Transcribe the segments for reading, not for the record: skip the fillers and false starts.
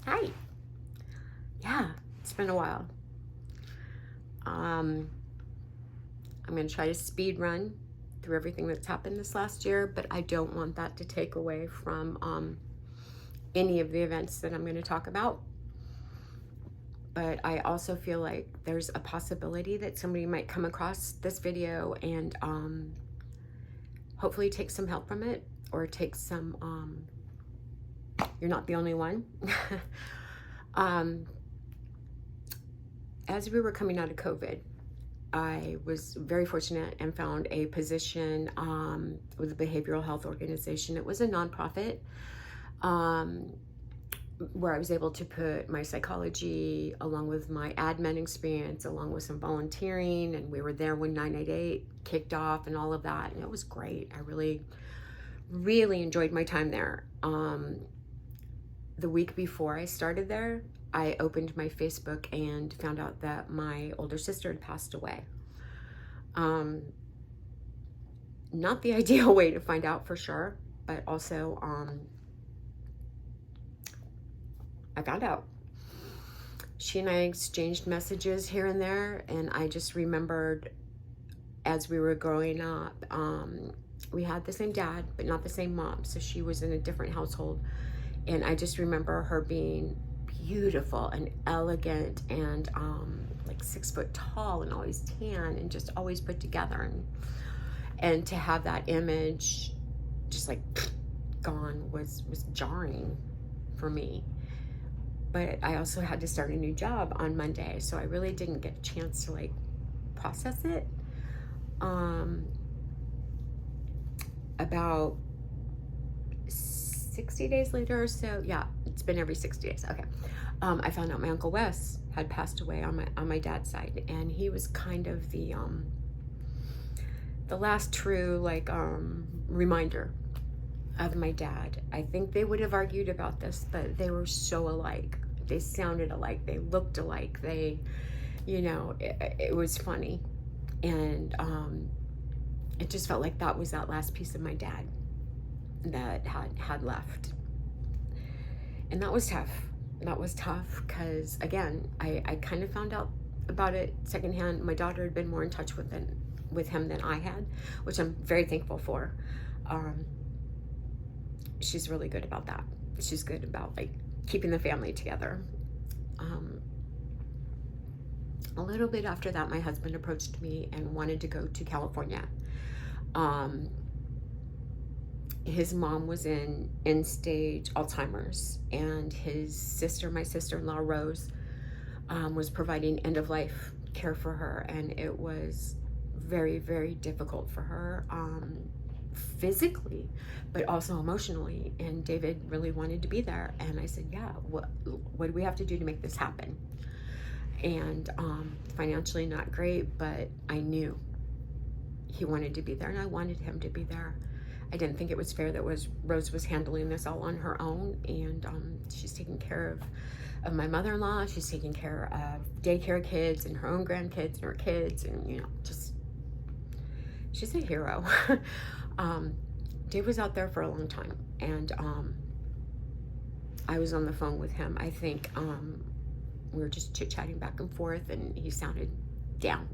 Hi. Yeah, it's been a while. I'm going to try to speed run through everything that's happened this last year, but I don't want that to take away from any of the events that I'm going to talk about. But I also feel like there's a possibility that somebody might come across this video and hopefully take some help from it, or take some, you're not the only one. um, as we were coming out of COVID, I was very fortunate and found a position with a behavioral health organization. It was a nonprofit where I was able to put my psychology along with my admin experience, along with some volunteering, and we were there when 988 kicked off and all of that, and it was great. I really, really enjoyed my time there. The week before I started there, I opened my Facebook and found out that my older sister had passed away. Not the ideal way to find out, for sure, but also I found out. She and I exchanged messages here and there, and I just remembered as we were growing up, we had the same dad, but not the same mom, so she was in a different household. And I just remember her being beautiful and elegant and like 6 foot tall and always tan and just always put together. And to have that image just like gone was jarring for me. But I also had to start a new job on Monday, so I really didn't get a chance to like process it. About 60 days later or so, yeah, it's been every 60 days. Okay. I found out my Uncle Wes had passed away on my dad's side, and he was kind of the last true like reminder of my dad. I think they would have argued about this, but they were so alike. They sounded alike. They looked alike. They, it was funny. And it just felt like that was that last piece of my dad that had left. And that was tough. That was tough because, again, I kind of found out about it secondhand. My daughter had been more in touch with him than I had, which I'm very thankful for. She's really good about that. She's good about like keeping the family together. A little bit after that, my husband approached me and wanted to go to California. His mom was in end-stage Alzheimer's, and his sister, my sister-in-law Rose, was providing end-of-life care for her, and it was very, very difficult for her, physically, but also emotionally. And David really wanted to be there, and I said, yeah, what do we have to do to make this happen? And financially not great, but I knew he wanted to be there, and I wanted him to be there. I didn't think it was fair that Rose was handling this all on her own, and she's taking care of my mother-in-law. She's taking care of daycare kids and her own grandkids and her kids, and just she's a hero. Dave was out there for a long time, and I was on the phone with him. I think we were just chit-chatting back and forth, and he sounded down.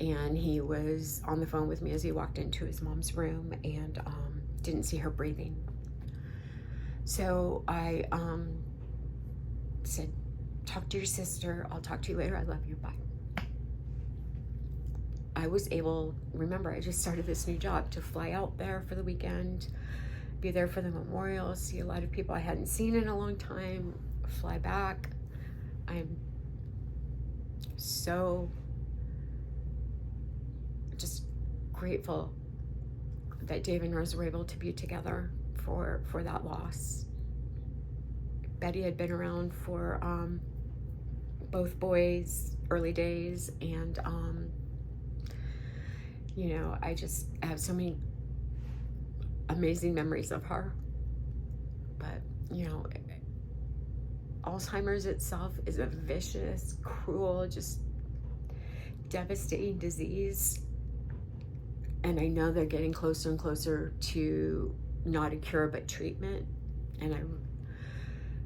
And he was on the phone with me as he walked into his mom's room, and didn't see her breathing. So I said, talk to your sister. I'll talk to you later. I love you. Bye. I was able, remember, I just started this new job, to fly out there for the weekend, be there for the memorial, see a lot of people I hadn't seen in a long time, fly back. I'm so just grateful that Dave and Rose were able to be together for that loss. Betty had been around for both boys' early days, and I just have so many amazing memories of her. But Alzheimer's itself is a vicious, cruel, just devastating disease. And I know they're getting closer and closer to not a cure, but treatment. And I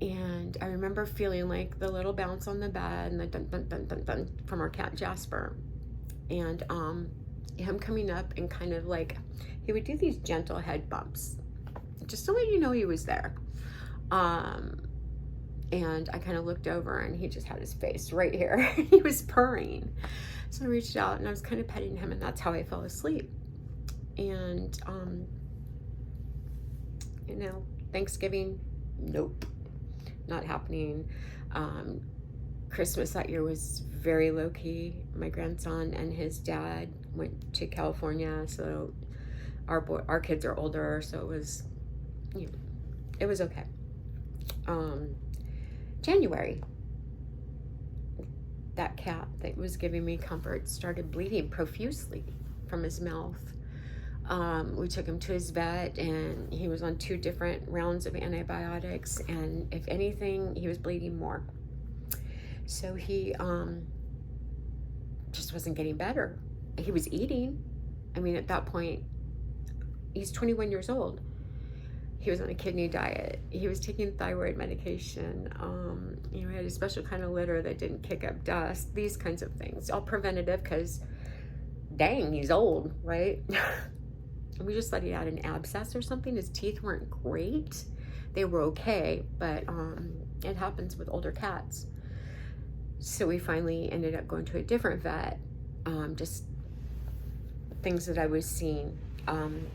And I remember feeling like the little bounce on the bed and the dun dun dun dun dun from our cat Jasper. And him coming up and kind of like, he would do these gentle head bumps just to let you know he was there. And I kind of looked over and he just had his face right here. He was purring. So I reached out and I was kind of petting him, and that's how I fell asleep. And, you know, Thanksgiving, nope, not happening. Christmas that year was very low key. My grandson and his dad went to California, so our kids are older, so it was, you know, it was okay. January, that cat that was giving me comfort started bleeding profusely from his mouth. We took him to his vet, and he was on 2 different rounds of antibiotics, and if anything, he was bleeding more. So he just wasn't getting better. He was eating. I mean, at that point, he's 21 years old. He was on a kidney diet. He was taking thyroid medication. You know, he had a special kind of litter that didn't kick up dust. These kinds of things, all preventative, because dang, he's old, right? We just thought he had an abscess or something. His teeth weren't great. They were okay, but it happens with older cats. So we finally ended up going to a different vet. Just things that I was seeing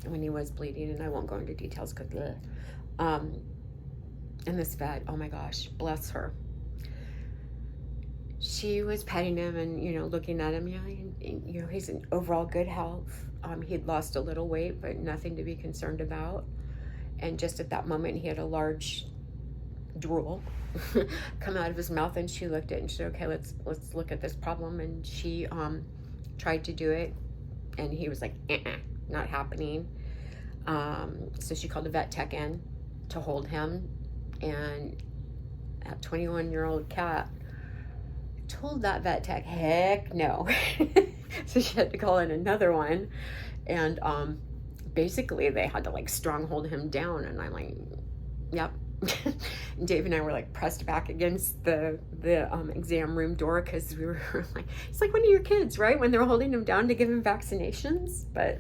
when he was bleeding, and I won't go into details because and this vet, oh my gosh, bless her. She was petting him and, you know, looking at him. You know, he's in overall good health. He'd lost a little weight, but nothing to be concerned about. And just at that moment, he had a large drool come out of his mouth, and she looked at it and she said, okay, let's look at this problem. And she tried to do it, and he was like, not happening. So she called a vet tech in to hold him, and that 21-year-old cat told that vet tech, heck no. So she had to call in another one, and basically they had to like stronghold him down, and I'm like, yep. Dave and I were like pressed back against the exam room door, because we were like, it's like one of your kids, right, when they're holding him down to give him vaccinations. But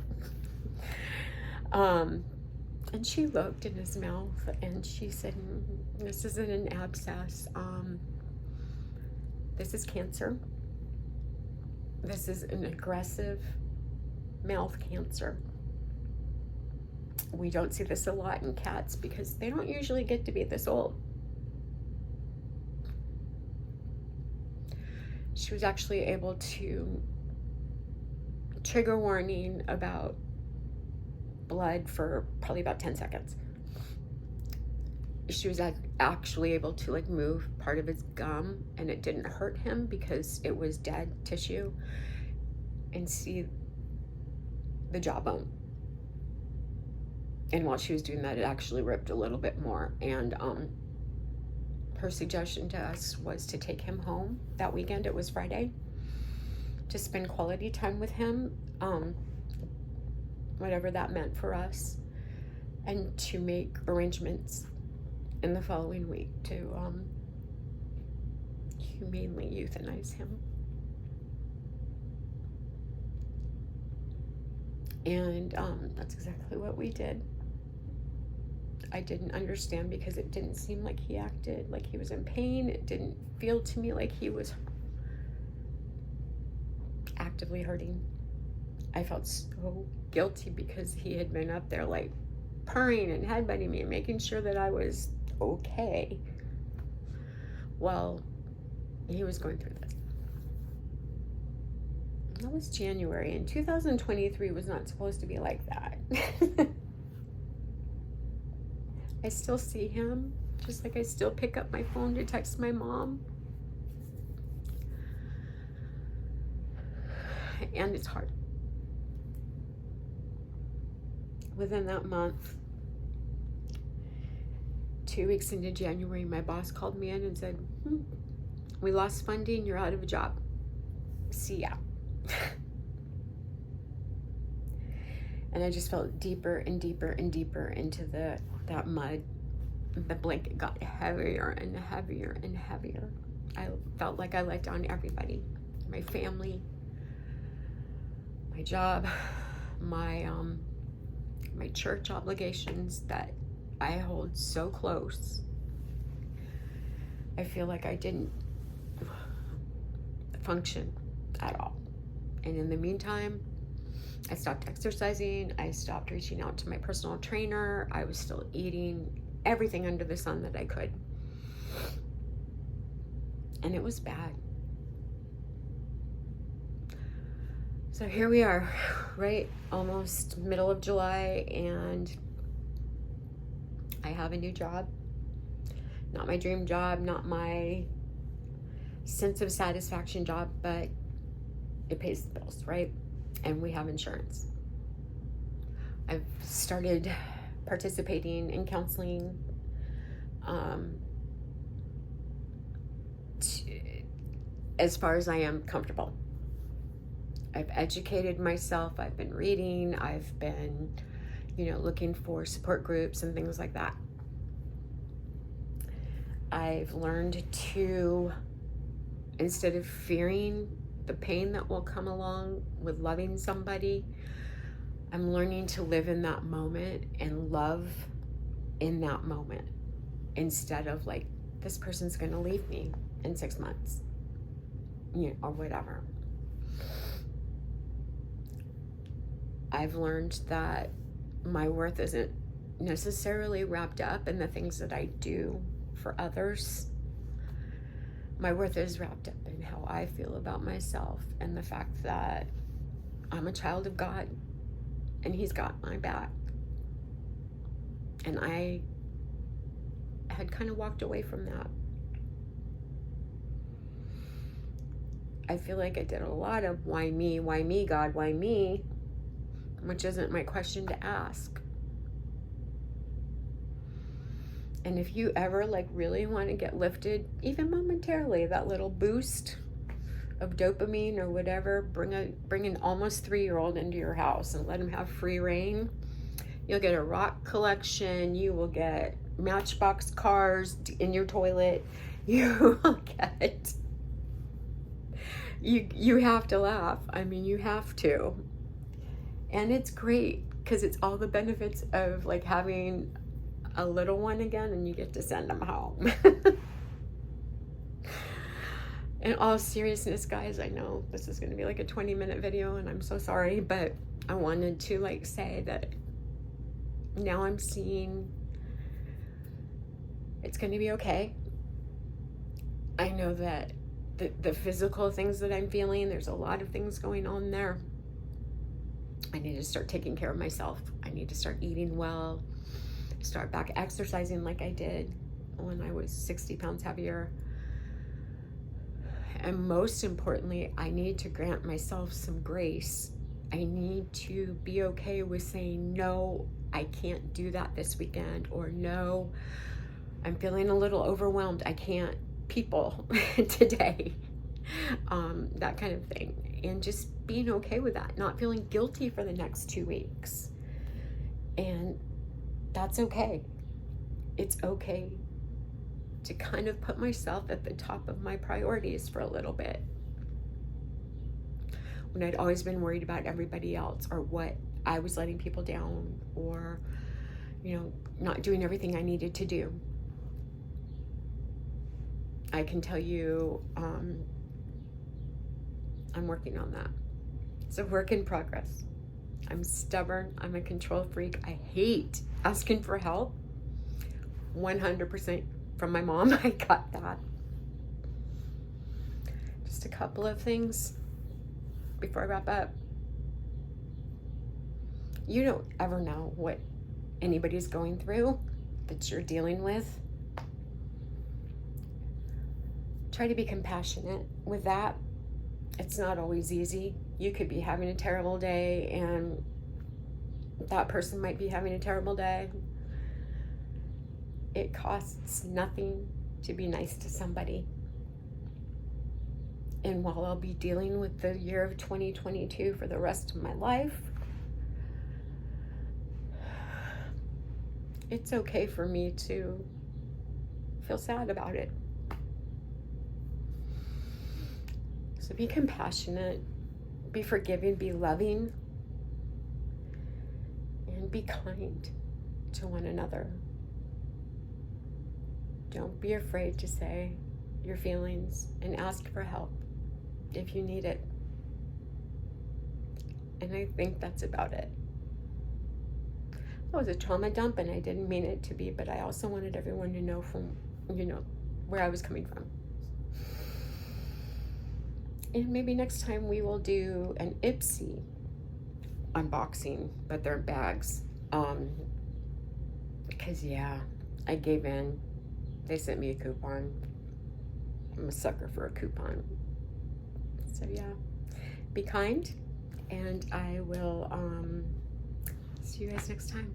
and she looked in his mouth and she said, this isn't an abscess, this is cancer. This is an aggressive mouth cancer. We don't see this a lot in cats because they don't usually get to be this old. She was actually able to trigger warning about blood for probably about 10 seconds. She was actually able to like move part of his gum, and it didn't hurt him because it was dead tissue, and see the jawbone. And while she was doing that, it actually ripped a little bit more. And her suggestion to us was to take him home that weekend. It was Friday, to spend quality time with him, whatever that meant for us, and to make arrangements in the following week to humanely euthanize him. And that's exactly what we did. I didn't understand because it didn't seem like he acted like he was in pain. It didn't feel to me like he was actively hurting. I felt so guilty because he had been up there like purring and headbutting me and making sure that I was okay. Well, he was going through this. That was January, and 2023 was not supposed to be like that. I still see him, just like I still pick up my phone to text my mom. And it's hard. Within that month, 2 weeks into January, my boss called me in and said, we lost funding, you're out of a job. See ya. And I just felt deeper and deeper and deeper into that mud. the blanket got heavier and heavier and heavier. I felt like I let down everybody, my family, my job, my church obligations that I hold so close. I feel like I didn't function at all. And in the meantime, I stopped exercising. I stopped reaching out to my personal trainer. I was still eating everything under the sun that I could. And it was bad. So here we are, right? Almost middle of July, and I have a new job. Not my dream job, not my sense of satisfaction job, but it pays the bills, right? And we have insurance. I've started participating in counseling as far as I am comfortable. I've educated myself. I've been reading. I've been, looking for support groups and things like that. I've learned to, instead of fearing the pain that will come along with loving somebody, I'm learning to live in that moment and love in that moment, instead of like, this person's going to leave me in 6 months, or whatever. I've learned that my worth isn't necessarily wrapped up in the things that I do for others. My worth is wrapped up in how I feel about myself and the fact that I'm a child of God and He's got my back. And I had kind of walked away from that. I feel like I did a lot of why me, God, why me, which isn't my question to ask. And if you ever really want to get lifted, even momentarily, that little boost of dopamine or whatever, bring an almost 3-year-old into your house and let him have free reign. You'll get a rock collection. You will get Matchbox cars in your toilet. You will get. You have to laugh. I mean, you have to. And it's great because it's all the benefits of having a little one again, and you get to send them home. In all seriousness, guys, I know this is going to be a 20-minute video, and I'm so sorry, but I wanted to say that now I'm seeing it's going to be okay. I know that the physical things that I'm feeling, there's a lot of things going on there. I need to start taking care of myself. I need to start eating well, start back exercising like I did when I was 60 pounds heavier. And most importantly, I need to grant myself some grace. I need to be okay with saying, no, I can't do that this weekend, or no, I'm feeling a little overwhelmed. I can't people today. That kind of thing. And just being okay with that, not feeling guilty for the next 2 weeks. And that's okay. It's okay to kind of put myself at the top of my priorities for a little bit. When I'd always been worried about everybody else, or what I was letting people down, or, not doing everything I needed to do. I can tell you, I'm working on that. It's a work in progress. I'm stubborn. I'm a control freak. I hate asking for help. 100% from my mom. I got that. Just a couple of things before I wrap up. You don't ever know what anybody's going through that you're dealing with. Try to be compassionate with that. It's not always easy. You could be having a terrible day, and that person might be having a terrible day. It costs nothing to be nice to somebody. And while I'll be dealing with the year of 2022 for the rest of my life, it's okay for me to feel sad about it. So be compassionate, be forgiving, be loving, and be kind to one another. Don't be afraid to say your feelings and ask for help if you need it. And I think that's about it. That was a trauma dump, and I didn't mean it to be, but I also wanted everyone to know from, where I was coming from. And maybe next time we will do an Ipsy unboxing, but they're bags. Because I gave in. They sent me a coupon. I'm a sucker for a coupon. So be kind, and I will see you guys next time.